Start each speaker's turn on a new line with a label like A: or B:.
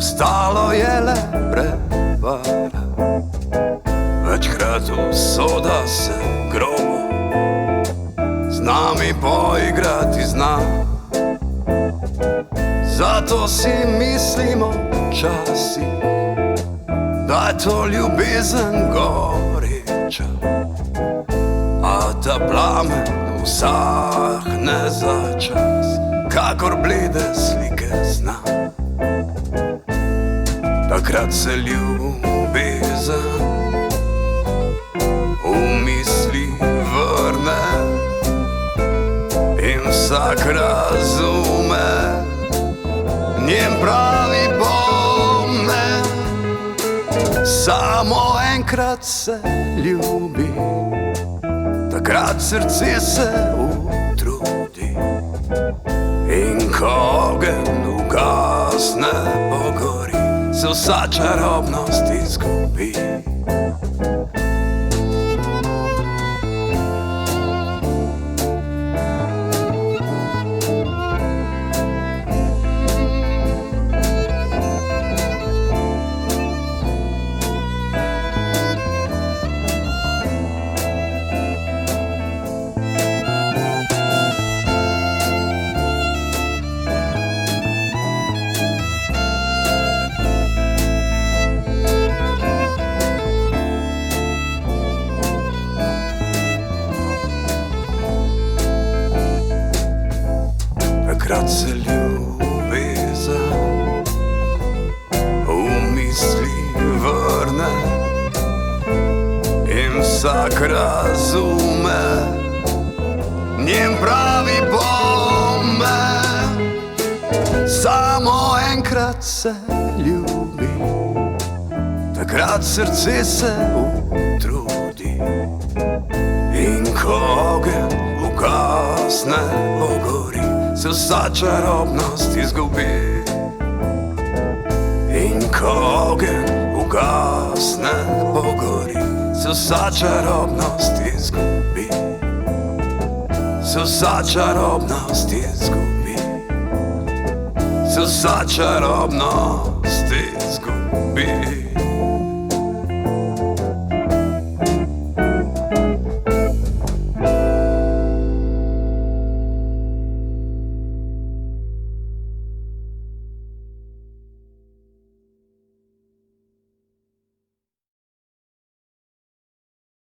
A: ostalo je le prevara. Večkrat usoda se grobo z nami poigrati zna. Zato si mislimo časi, da je to ljubezen goreča, a ta plamen usahne za čas, kakor blede slike sna. Takrat se ljubezen v misli vrne in vsak razume njen pravi pomen. Samo enkrat se ljubi, takrat srce se utrudi, in ko ogenj ugasne, pogori, se vsa čarobnost izgubi. Takrat se ljubezen v misli vrne in vsak razume njen pravi pomen. Samo enkrat se ljubi, takrat srce se utrudi, in ko ogenj ugasne, pogori, se vsa čarobnost izgubi. In ko ogenj ugasne, pogori, se vsa čarobnost izgubi. Se vsa čarobnost izgubi. Se vsa čarobnost izgubi.